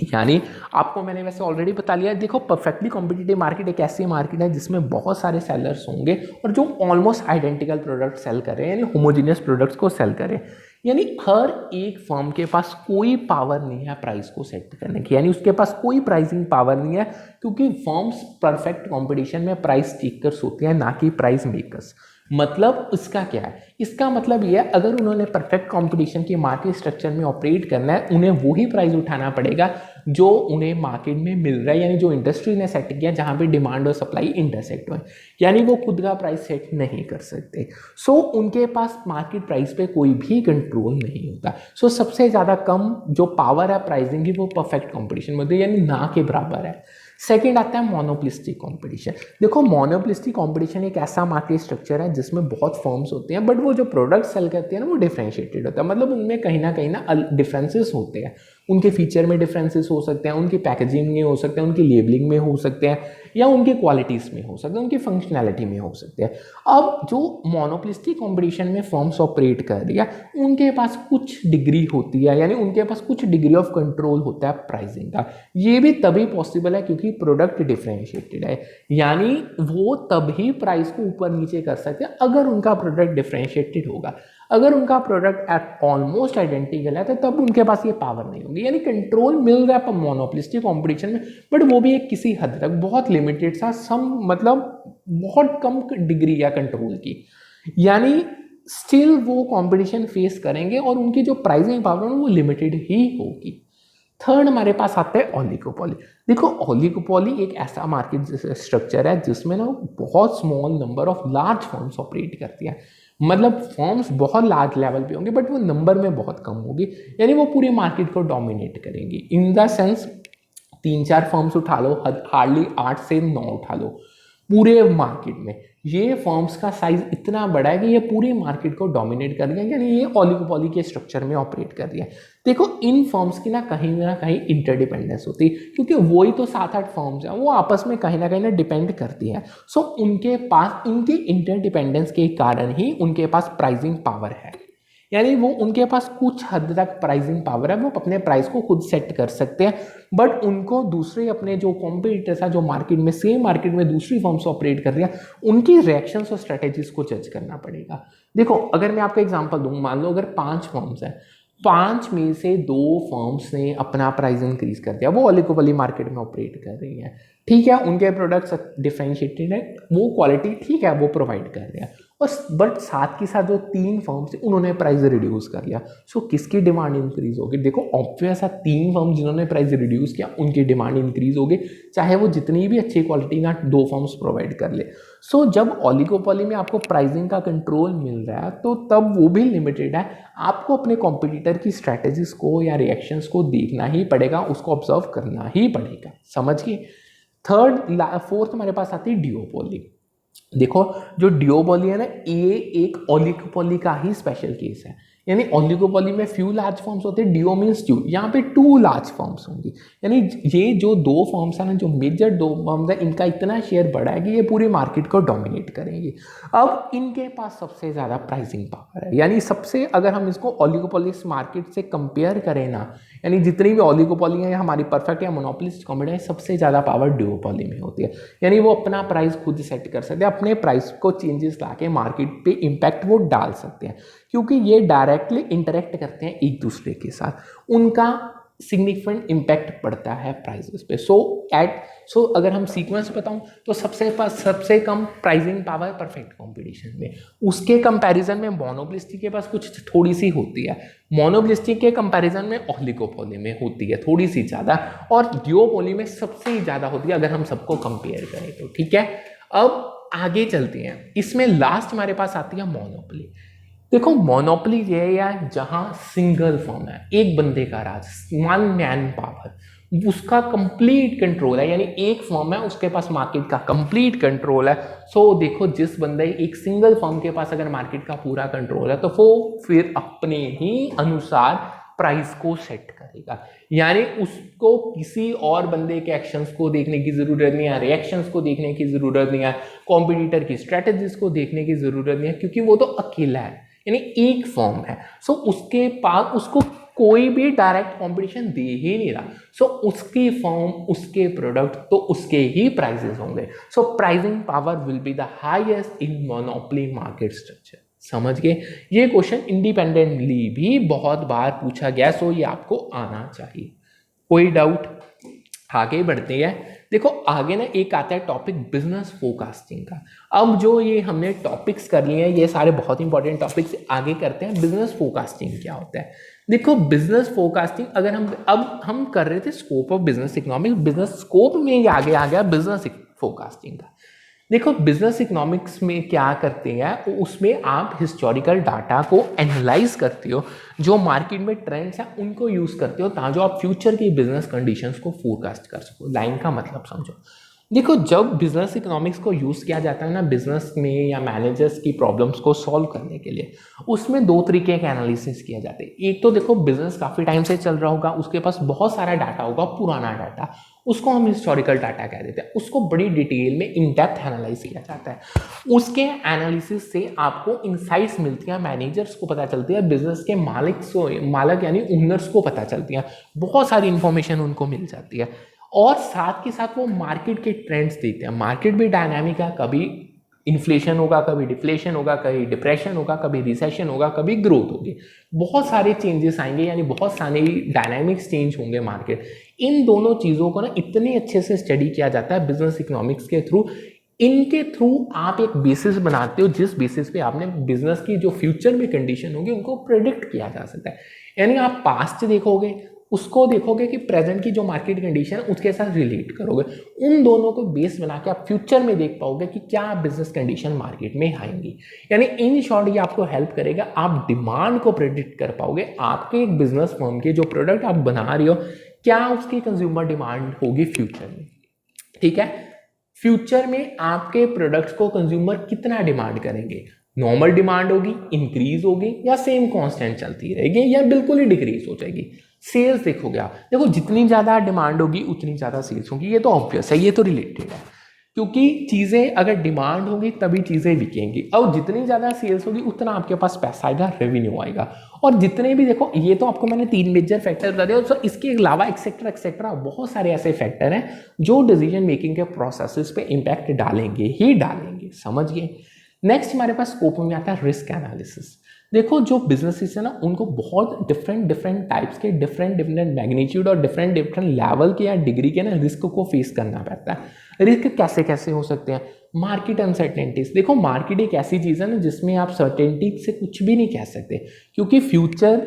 यानी आपको मैंने वैसे ऑलरेडी बता लिया है, देखो परफेक्टली कॉम्पिटिटिव मार्केट एक ऐसी मार्केट है जिसमें बहुत सारे सेलर्स होंगे और जो ऑलमोस्ट आइडेंटिकल प्रोडक्ट सेल कर रहे हैं, यानी होमोजीनियस प्रोडक्ट्स को सेल करें। यानी हर एक फर्म के पास कोई पावर नहीं है प्राइस को सेट करने की, यानी उसके पास कोई प्राइसिंग पावर नहीं है, क्योंकि फर्म्स परफेक्ट कंपटीशन में प्राइस टेकर्स होते हैं, ना कि प्राइस मेकर्स। मतलब इसका क्या है, इसका मतलब ये है अगर उन्होंने परफेक्ट कंपटीशन की मार्केट स्ट्रक्चर में ऑपरेट करना है, उन्हें वही प्राइस उठाना पड़ेगा जो उन्हें मार्केट में मिल रहा है, यानी जो इंडस्ट्री ने सेट किया, जहां पे डिमांड और सप्लाई इंटरसेक्ट हो, यानी वो खुद का प्राइस सेट नहीं कर सकते। सो उनके पास मार्केट प्राइस पे कोई भी कंट्रोल नहीं होता। सो सबसे ज़्यादा कम जो पावर है प्राइसिंग की वो परफेक्ट कॉम्पिटिशन में होती है, यानी ना के बराबर है। सेकेंड आता है मोनोपोलिस्टिक कंपटीशन। देखो मोनोपोलिस्टिक कंपटीशन एक ऐसा मार्केट स्ट्रक्चर है जिसमें बहुत फर्म्स होते हैं, बट वो जो प्रोडक्ट सेल करते हैं ना वो डिफरेंशिएटेड होता है, मतलब उनमें कहीं ना डिफरेंसेस होते हैं। उनके फीचर में डिफरेंसेस हो सकते हैं, उनकी पैकेजिंग में हो सकते हैं, उनकी लेबलिंग में हो सकते हैं, या उनकी क्वालिटीज़ में हो सकते हैं, उनकी फंक्शनैलिटी में हो सकते हैं। अब जो मोनोपोलिस्टिक कंपटीशन में फर्म्स ऑपरेट कर रही है, उनके पास कुछ डिग्री होती है, यानी उनके पास कुछ डिग्री ऑफ कंट्रोल होता है प्राइसिंग का। ये भी तभी पॉसिबल है क्योंकि प्रोडक्ट डिफरेंशिएटेड है, यानी वो तभी प्राइस को ऊपर नीचे कर सकते हैं अगर उनका प्रोडक्ट डिफरेंशिएटेड होगा। अगर उनका प्रोडक्ट एट ऑलमोस्ट आइडेंटिकल है तो तब उनके पास ये पावर नहीं होगी, यानी कंट्रोल मिल रहा है मोनोपोलिस्टिक कंपटीशन में, बट वो भी एक किसी हद तक बहुत लिमिटेड सा, सम मतलब बहुत कम डिग्री या कंट्रोल की, यानी स्टिल वो कंपटीशन फेस करेंगे और उनकी जो प्राइसिंग पावर है वो लिमिटेड ही होगी। थर्ड हमारे पास आता है ओलिगोपोली। देखो ओलिगोपोली एक ऐसा मार्केट स्ट्रक्चर है जिसमें ना बहुत small number of large firms operate करती है, मतलब फर्म्स बहुत लार्ज लेवल पे होंगे बट वो नंबर में बहुत कम होगी, यानी वो पूरी मार्केट को डोमिनेट करेंगी। इन द सेंस 3-4 फर्म्स उठा लो, हार्डली 8 से 9 उठा लो पूरे मार्केट में, ये फर्म्स का साइज इतना बड़ा है कि ये पूरी मार्केट को डोमिनेट कर रही है, यानी ये ओलिगोपोली के स्ट्रक्चर में ऑपरेट कर रही है। देखो इन फर्म्स की ना कहीं इंटरडिपेंडेंस होती है, क्योंकि वही तो 7-8 फर्म्स हैं, वो आपस में कहीं ना डिपेंड करती हैं। सो उनके पास इनकी इंटरडिपेंडेंस के कारण ही उनके पास प्राइसिंग पावर है, यानी वो उनके पास कुछ हद तक प्राइसिंग पावर है, वो अपने प्राइस को खुद सेट कर सकते हैं, बट उनको दूसरे अपने जो कॉम्पिटिटर्स है, जो मार्केट में सेम मार्केट में दूसरी फर्म्स ऑपरेट कर रही हैं, उनकी रिएक्शंस और स्ट्रेटेजीज को जज करना पड़ेगा। देखो अगर मैं आपको एग्जांपल दूं, मान लो अगर 5 फर्म्स हैं, 5 में से 2 फर्म्स ने अपना प्राइस इंक्रीज कर दिया, वो ओलिगोपोली मार्केट में ऑपरेट कर रही हैं, ठीक है, उनके प्रोडक्ट्स डिफरेंशिएटेड है, वो क्वालिटी ठीक है वो प्रोवाइड कर रहे हैं, और बट साथ के साथ जो 3 फर्म्स थे उन्होंने प्राइस रिड्यूस कर लिया। सो किसकी डिमांड इंक्रीज होगी? देखो ऑब्वियस है 3 फर्म जिन्होंने प्राइस रिड्यूस किया उनकी डिमांड इंक्रीज होगी, चाहे वो जितनी भी अच्छी क्वालिटी का 2 फर्म्स प्रोवाइड कर ले। सो जब ओलिगोपोली में आपको प्राइसिंग का कंट्रोल मिल रहा है तो तब वो भी लिमिटेड है, आपको अपने कॉम्पिटिटर की स्ट्रैटेजीज को या रिएक्शंस को देखना ही पड़ेगा, उसको ऑब्जर्व करना ही पड़ेगा, समझिए। फोर्थ हमारे पास आती है डिओपोली। देखो जो डिओपोली है ना, ये एक ओलिगोपोली का ही स्पेशल केस है, यानी ओलिगोपोली में फ्यू लार्ज फर्म्स होते हैं, डिओ मीन्स 2, यहाँ पे 2 लार्ज फर्म्स होंगी, यानी ये जो 2 फर्म्स है ना, जो मेजर 2 फर्म्स है, इनका इतना शेयर बढ़ा है कि ये पूरी मार्केट को डोमिनेट करेंगी। अब इनके पास सबसे ज़्यादा प्राइसिंग पावर है, यानी सबसे, अगर हम इसको ओलिगोपोलिस मार्केट से कंपेयर करें ना, यानी जितनी भी ओलिगोपोली है हमारी परफेक्ट या मोनोपोलिस्ट कॉम्पिटिशन, सबसे ज़्यादा पावर डिओपोली में होती है, यानी वो अपना प्राइस खुद सेट कर सकते हैं, अपने प्राइस को चेंजेस ला के मार्केट पे इम्पैक्ट वो डाल सकते हैं, क्योंकि ये डायरेक्टली इंटरेक्ट करते हैं एक दूसरे के साथ, उनका सिग्निफिकेंट इम्पैक्ट पड़ता है प्राइसेस पे। सो अगर हम सीक्वेंस बताऊं तो सबसे कम प्राइसिंग पावर परफेक्ट कंपटीशन में, उसके कंपैरिजन में मोनोपोलिस्टिक के पास कुछ थोड़ी सी होती है, मोनोपोलिस्टिक के कंपैरिजन में ओलिगोपोली में होती है थोड़ी सी ज़्यादा, और डिओपोली में सबसे ज़्यादा होती है अगर हम सबको कंपेयर करें तो, ठीक है। अब आगे चलते हैं, इसमें लास्ट हमारे पास आती है मोनोपोली। देखो मोनोपोली ये है जहां सिंगल फर्म है, एक बंदे का राज, 1 मैन पावर, उसका कंप्लीट कंट्रोल है, यानी एक फर्म है उसके पास मार्केट का कंप्लीट कंट्रोल है। सो देखो जिस बंदे, एक सिंगल फर्म के पास अगर मार्केट का पूरा कंट्रोल है तो वो फिर अपने ही अनुसार प्राइस को सेट करेगा, यानी उसको किसी और बंदे के एक्शंस को देखने की जरूरत नहीं है, रिएक्शंस को देखने की जरूरत नहीं है, कॉम्पिटिटर की स्ट्रेटेजीज को देखने की जरूरत नहीं है, क्योंकि वो तो अकेला है, यानी एक फर्म है, सो उसके पास उसको कोई भी डायरेक्ट कंपटीशन दे ही नहीं रहा, सो उसकी फर्म, उसके प्रोडक्ट तो उसके ही प्राइसेस होंगे, so pricing power will be the highest in monopoly market structure. समझ गए? ये क्वेश्चन इंडिपेंडेंटली भी बहुत बार पूछा गया, सो ये आपको आना चाहिए। कोई डाउट? आगे बढ़ते हैं। देखो आगे ना एक आता है टॉपिक बिजनेस फोरकास्टिंग का। अब जो ये हमने टॉपिक्स कर लिए हैं, ये सारे बहुत इंपॉर्टेंट टॉपिक्स, आगे करते हैं बिजनेस फोरकास्टिंग क्या होता है। देखो बिजनेस फोरकास्टिंग, अगर हम कर रहे थे scope of business economics, business scope में ये आगे आ गया बिजनेस फोरकास्टिंग का। देखो बिजनेस इकोनॉमिक्स में क्या करते हैं, उसमें आप हिस्टोरिकल डाटा को एनालाइज करते हो, जो मार्केट में ट्रेंड्स हैं उनको यूज करते हो, ताकि आप फ्यूचर की बिजनेस कंडीशंस को फोरकास्ट कर सको। लाइन का मतलब समझो। देखो जब बिजनेस इकोनॉमिक्स को यूज किया जाता है ना बिजनेस में या मैनेजर्स की प्रॉब्लम्स को सॉल्व करने के लिए, उसमें दो तरीके के एनालिसिस किए जाते हैं। एक तो देखो बिजनेस काफी टाइम से चल रहा होगा, उसके पास बहुत सारा डाटा होगा, पुराना डाटा, उसको हम हिस्टोरिकल डाटा कह देते हैं, उसको बड़ी डिटेल में इन डेप्थ एनालाइज किया जाता है। उसके एनालिसिस से आपको इंसाइट्स मिलती हैं, मैनेजर्स को पता चलती है, बिजनेस के मालिक यानी ओनर्स को पता चलती हैं, बहुत सारी इंफॉर्मेशन उनको मिल जाती है। और साथ के साथ वो मार्केट के ट्रेंड्स देखते हैं। मार्केट भी डायनामिक है, कभी इन्फ्लेशन होगा, कभी डिफ्लेशन होगा, कभी डिप्रेशन होगा, कभी रिसेशन होगा, कभी ग्रोथ होगी, बहुत सारे चेंजेस आएंगे, यानी बहुत सारे डायनामिक्स चेंज होंगे मार्केट। इन दोनों चीज़ों को ना इतने अच्छे से स्टडी किया जाता है बिजनेस इकोनॉमिक्स के थ्रू। इनके थ्रू आप एक बेसिस बनाते हो, जिस बेसिस पे आपने बिजनेस की जो फ्यूचर में कंडीशन होगी उनको प्रेडिक्ट किया जा सकता है। यानी आप पास्ट देखोगे, उसको देखोगे कि प्रेजेंट की जो मार्केट कंडीशन है उसके साथ रिलेट करोगे, उन दोनों को बेस बना के आप फ्यूचर में देख पाओगे कि क्या बिजनेस कंडीशन मार्केट में आएंगी। यानी इन शॉर्ट ये आपको हेल्प करेगा, आप डिमांड को प्रेडिक्ट कर पाओगे। आपके एक बिजनेस फर्म के जो प्रोडक्ट आप बना रही हो, क्या उसकी कंज्यूमर डिमांड होगी फ्यूचर में। ठीक है, फ्यूचर में आपके प्रोडक्ट्स को कंज्यूमर कितना डिमांड करेंगे, नॉर्मल डिमांड होगी, इंक्रीज होगी, या सेम कांस्टेंट चलती रहेगी, या बिल्कुल ही डिक्रीज हो जाएगी। सेल्स देखोगे आप, देखो जितनी ज़्यादा डिमांड होगी उतनी ज़्यादा सेल्स होगी, ये तो ऑब्वियस है, ये तो रिलेटेड है, क्योंकि चीज़ें अगर डिमांड होगी तभी चीज़ें बिकेंगी, और जितनी ज़्यादा सेल्स होगी उतना आपके पास पैसा आएगा, रेवेन्यू आएगा। और जितने भी देखो, ये तो आपको मैंने 3 मेजर फैक्टर बता दिए, और इसके अलावा एक्सेट्रा एक्सेट्रा बहुत सारे ऐसे फैक्टर हैं जो डिसीजन मेकिंग के प्रोसेसेस पे इम्पैक्ट डालेंगे ही डालेंगे। समझ गए? नेक्स्ट हमारे पास स्कोप में आता है रिस्क एनालिसिस। देखो जो बिजनेसेस है ना, उनको बहुत डिफरेंट टाइप्स के, डिफरेंट मैग्नीट्यूड और डिफरेंट लेवल के या डिग्री के ना रिस्क को फेस करना पड़ता है। रिस्क कैसे कैसे हो सकते हैं? Market uncertainties. देखो मार्केट एक ऐसी चीज़ है ना जिसमें आप सर्टेनिटी से कुछ भी नहीं कह सकते, क्योंकि फ्यूचर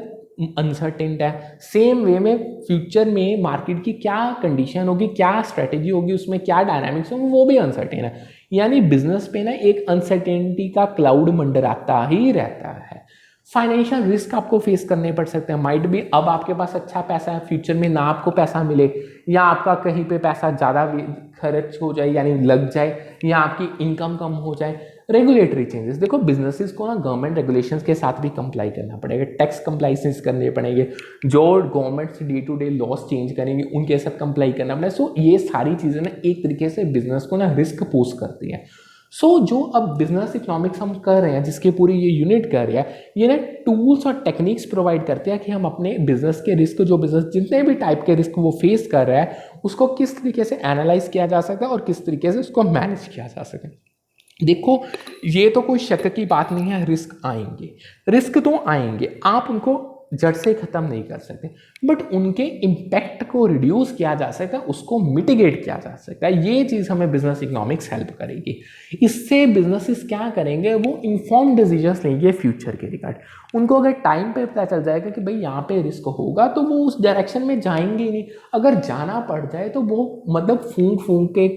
अनसर्टेंट है। सेम वे में फ्यूचर में मार्केट की क्या कंडीशन होगी, क्या स्ट्रेटेजी होगी, उसमें क्या डायनामिक्स होंगे, वो भी अनसर्टेन है। यानी बिजनेस पे ना एक अनसर्टेनिटी का क्लाउड मंडराता ही रहता है। फाइनेंशियल रिस्क आपको फेस करने पड़ सकते हैं। माइट भी अब आपके पास अच्छा पैसा है, फ्यूचर में ना आपको पैसा मिले, या आपका कहीं पे पैसा ज़्यादा खर्च हो जाए यानी लग जाए, या आपकी इनकम कम हो जाए। रेगुलेटरी चेंजेस, देखो बिजनेसेस को ना गवर्नमेंट रेगुलेशंस के साथ भी कंप्लाई करना पड़ेगा, टैक्स कंप्लाइसेंस करने पड़ेंगे, जो government day to day laws change करेंगे उनके साथ कंप्लाई करना पड़ेगा। सो ये सारी चीज़ें ना एक तरीके से बिजनेस को ना रिस्क पोज करती हैं। सो जो अब बिजनेस इकोनॉमिक्स हम कर रहे हैं, जिसके पूरी ये यूनिट कर रहे हैं, ये ना टूल्स और टेक्निक्स प्रोवाइड करते हैं कि हम अपने बिजनेस के रिस्क, जो बिजनेस जितने भी टाइप के रिस्क वो फेस कर रहा है, उसको किस तरीके से एनालाइज किया जा सकता है और किस तरीके से उसको मैनेज किया जा सके। देखो ये तो कोई शक की बात नहीं है, रिस्क आएंगे, रिस्क तो आएंगे, आप उनको जड़ से खत्म नहीं कर सकते, बट उनके इम्पैक्ट को रिड्यूस किया जा सकता है, उसको मिटिगेट किया जा सकता है। ये चीज़ हमें बिजनेस इकोनॉमिक्स हेल्प करेगी। इससे बिजनेसेस क्या करेंगे, वो इन्फॉर्म डिसीजंस लेंगे फ्यूचर के रिगार्ड। उनको अगर टाइम पे पता चल जाएगा कि भाई यहाँ पे रिस्क होगा, तो वो उस डायरेक्शन में जाएंगे ही नहीं। अगर जाना पड़ जाए तो वो मतलब फूंक के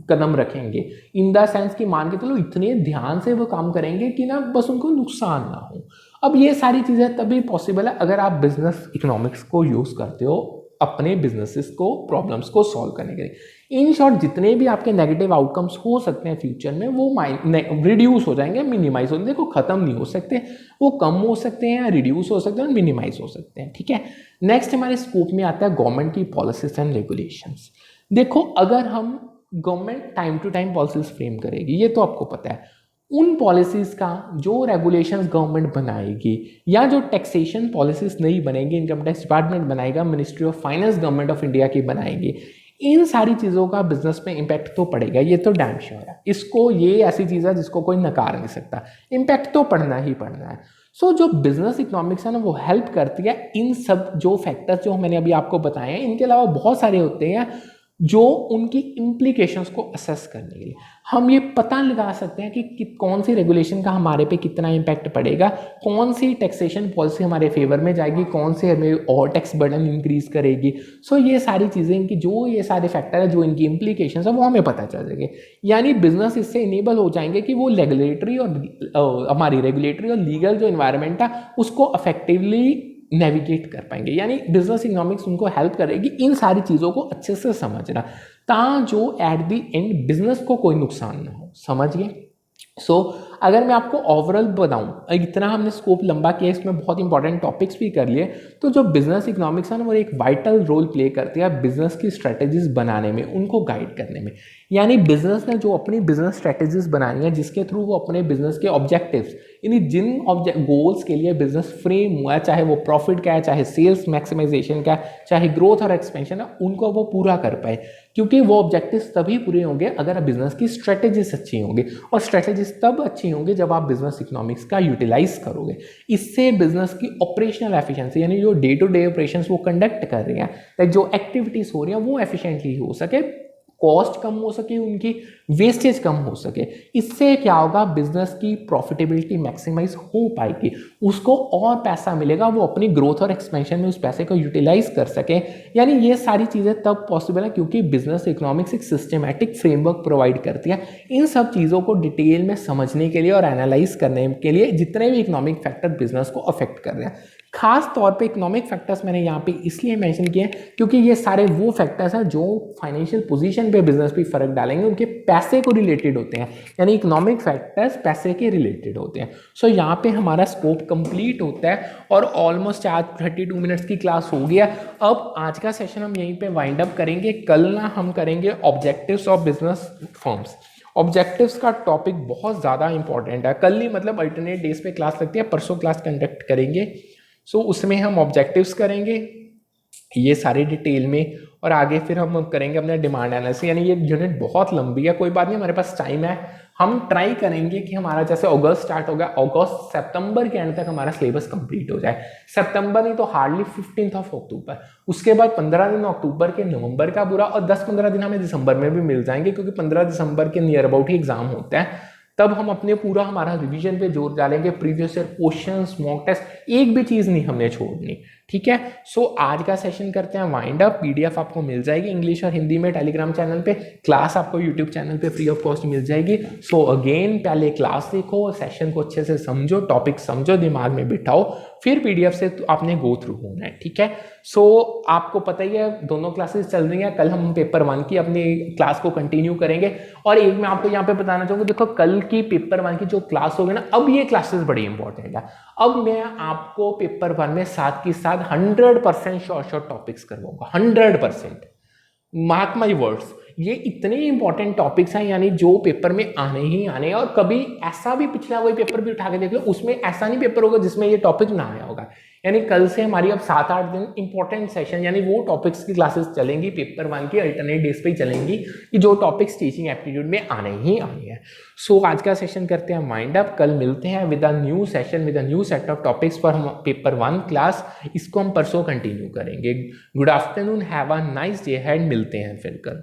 कदम रखेंगे, इन द सेंस कि मान के चलो इतने ध्यान से वो काम करेंगे कि ना बस उनको नुकसान ना हो। अब ये सारी चीज़ें तभी पॉसिबल है अगर आप बिजनेस इकोनॉमिक्स को यूज़ करते हो अपने बिजनेसेस को, प्रॉब्लम्स को सॉल्व करने के लिए। इन शॉर्ट जितने भी आपके नेगेटिव आउटकम्स हो सकते हैं फ्यूचर में, वो रिड्यूस हो जाएंगे, मिनिमाइज हो जाएंगे। देखो खत्म नहीं हो सकते, वो कम हो सकते हैं, रिड्यूस हो सकते हैं और मिनिमाइज हो सकते हैं। ठीक है, नेक्स्ट हमारे स्कोप में आता है गवर्नमेंट की पॉलिसीज एंड रेगुलेशंस। देखो अगर हम government time to time policies frame करेगी, ये तो आपको पता है। उन पॉलिसीज का जो रेगुलेशंस गवर्नमेंट बनाएगी या जो टैक्सेशन पॉलिसीज नहीं बनेगी, इनकम टैक्स डिपार्टमेंट बनाएगा, ministry of finance government of India की बनाएगी, इन सारी चीज़ों का बिजनेस में इम्पैक्ट तो पड़ेगा, ये तो डैम श्योर है। इसको, ये ऐसी चीज़ है जिसको कोई नकार नहीं सकता, इम्पैक्ट तो पड़ना ही पड़ना है। सो जो बिजनेस इकोनॉमिक्स है ना, वो हेल्प करती है इन सब जो फैक्टर्स जो मैंने अभी आपको बताए हैं, इनके अलावा बहुत सारे होते हैं जो उनकी इम्प्लीकेशंस को असेस करने के लिए हम ये पता लगा सकते हैं कि कौन सी रेगुलेशन का हमारे पे कितना इम्पैक्ट पड़ेगा, कौन सी टैक्सेशन पॉलिसी हमारे फेवर में जाएगी, कौन सी हमें और टैक्स बर्डन इंक्रीज करेगी। सो ये सारी चीज़ें, इनकी जो ये सारे फैक्टर है, जो इनकी इम्प्लीकेशंस है, वो हमें पता चल जाएंगे। यानी बिजनेस इससे इनेबल हो जाएंगे कि वो रेगुलेटरी और हमारी रेगुलेटरी और लीगल जो इन्वायरमेंट है उसको अफेक्टिवली नेविगेट कर पाएंगे। यानी बिजनेस इकोनॉमिक्स उनको हेल्प करेगी इन सारी चीज़ों को अच्छे से समझना, जो एट द एंड बिजनेस को कोई नुकसान ना हो। समझिए। सो अगर मैं आपको ओवरऑल बताऊं, इतना हमने स्कोप लंबा किया, इसमें बहुत इंपॉर्टेंट टॉपिक्स भी कर लिए, तो जो बिजनेस इकोनॉमिक्स है ना, वो एक वाइटल रोल प्ले करती है बिजनेस की स्ट्रेटेजीज बनाने में, उनको गाइड करने में। यानी बिजनेस ने जो अपनी बिजनेस स्ट्रेटेजीज बनानी है, जिसके थ्रू वो अपने बिजनेस के ऑब्जेक्टिव्स, यानी जिन गोल्स के लिए बिजनेस फ्रेम हुआ है, चाहे वो प्रॉफिट का है, चाहे सेल्स मैक्सिमाइजेशन का, चाहे ग्रोथ और एक्सपेंशन है, उनको वो पूरा कर पाए। क्योंकि वो ऑब्जेक्टिव्स तभी पूरे होंगे अगर बिजनेस की स्ट्रेटेजीज अच्छी होंगी, और स्ट्रेटेजीज तब अच्छी होंगी जब आप बिजनेस इकोनॉमिक्स का यूटिलाइज करोगे। इससे बिजनेस की ऑपरेशनल एफिशिएंसी, यानी जो डे टू डे ऑपरेशंस वो कंडक्ट कर रहे हैं, लाइक जो एक्टिविटीज हो रही हैं, वो एफिशिएंटली हो सके, कॉस्ट कम हो सके, उनकी वेस्टेज कम हो सके। इससे क्या होगा, बिजनेस की प्रॉफिटेबिलिटी मैक्सिमाइज हो पाएगी, उसको और पैसा मिलेगा, वो अपनी ग्रोथ और एक्सपेंशन में उस पैसे को यूटिलाइज कर सके। यानी ये सारी चीज़ें तब पॉसिबल है क्योंकि बिजनेस इकोनॉमिक्स एक सिस्टमेटिक फ्रेमवर्क प्रोवाइड करती है इन सब चीज़ों को डिटेल में समझने के लिए और एनालाइज करने के लिए, जितने भी इकोनॉमिक फैक्टर बिजनेस को अफेक्ट कर रहे हैं। खास तौर पे इकोनॉमिक फैक्टर्स मैंने यहाँ पे इसलिए मेंशन किए क्योंकि ये सारे वो फैक्टर्स हैं जो फाइनेंशियल पोजीशन पे बिजनेस पे फर्क डालेंगे, उनके पैसे को रिलेटेड होते हैं। यानी इकोनॉमिक फैक्टर्स पैसे के रिलेटेड होते हैं। सो यहाँ पे हमारा स्कोप कंप्लीट होता है और ऑलमोस्ट आज 32 मिनट्स की क्लास हो गया। अब आज का सेशन हम यहीं पे वाइंड अप करेंगे। कल ना हम करेंगे objectives of business firms. Objectives का टॉपिक बहुत ज़्यादा इंपॉर्टेंट है। कल ही मतलब अल्टरनेट डेज पे क्लास लगती है, परसों क्लास कंडक्ट करेंगे। सो उसमें हम ऑब्जेक्टिव्स करेंगे ये सारे डिटेल में, और आगे फिर हम करेंगे अपना डिमांड एनालिसिस। यानी ये यूनिट बहुत लंबी है, कोई बात नहीं, हमारे पास टाइम है। हम ट्राई करेंगे कि हमारा जैसे अगस्त स्टार्ट होगा, अगस्त सितंबर के एंड तक हमारा सिलेबस कंप्लीट हो जाए। सितंबर नहीं तो हार्डली 15 अक्टूबर, उसके बाद 15 दिन अक्टूबर के, नवंबर का पूरा, और 10-15 दिन हमें दिसंबर में भी मिल जाएंगे क्योंकि 15 दिसंबर के नियर अबाउट ही एग्जाम होता है। तब हम अपने पूरा हमारा रिवीजन पे जोर डालेंगे, previous year questions, mock test, एक भी चीज़ नहीं हमने छोड़नी। ठीक है। सो आज का सेशन करते हैं वाइंड अप। पीडीएफ आपको मिल जाएगी इंग्लिश और हिंदी में टेलीग्राम चैनल पे, क्लास आपको यूट्यूब चैनल पे फ्री ऑफ कॉस्ट मिल जाएगी। सो अगेन पहले क्लास देखो, सेशन को अच्छे से समझो, टॉपिक समझो, दिमाग में बिठाओ, फिर पीडीएफ से आपने गो थ्रू होना है। ठीक है। सो आपको पता ही है दोनों क्लासेस चल रही हैं। कल हम पेपर 1 की अपनी क्लास को कंटिन्यू करेंगे। और एक मैं आपको यहाँ पे बताना चाहूँगा, देखो कल की पेपर 1 की जो क्लास होगी ना, अब ये क्लासेस बड़ी इंपॉर्टेंट है। अब मैं आपको पेपर 1 में साथ के साथ 100% शॉर्ट टॉपिक्स करवाऊंगा, 100%। मार्क माई वर्ड्स, ये इतने इंपॉर्टेंट टॉपिक्स हैं, यानी जो पेपर में आने ही आने हैं। और कभी ऐसा भी पिछला कोई पेपर भी उठा के देख लो, उसमें ऐसा नहीं पेपर होगा जिसमें ये टॉपिक ना आया होगा। यानी कल से हमारी अब 7-8 दिन इंपॉर्टेंट सेशन, यानी वो टॉपिक्स की क्लासेस चलेंगी पेपर 1 की, अल्टरनेट डेज पे ही चलेंगी, कि जो टॉपिक्स टीचिंग एप्टीट्यूड में आने ही आने हैं। सो आज का सेशन करते हैं माइंड अप। कल मिलते हैं with a new session, with a new set of topics for paper 1 class. इसको हम परसों कंटिन्यू करेंगे। Good afternoon, have a nice day head. मिलते हैं फिर कल।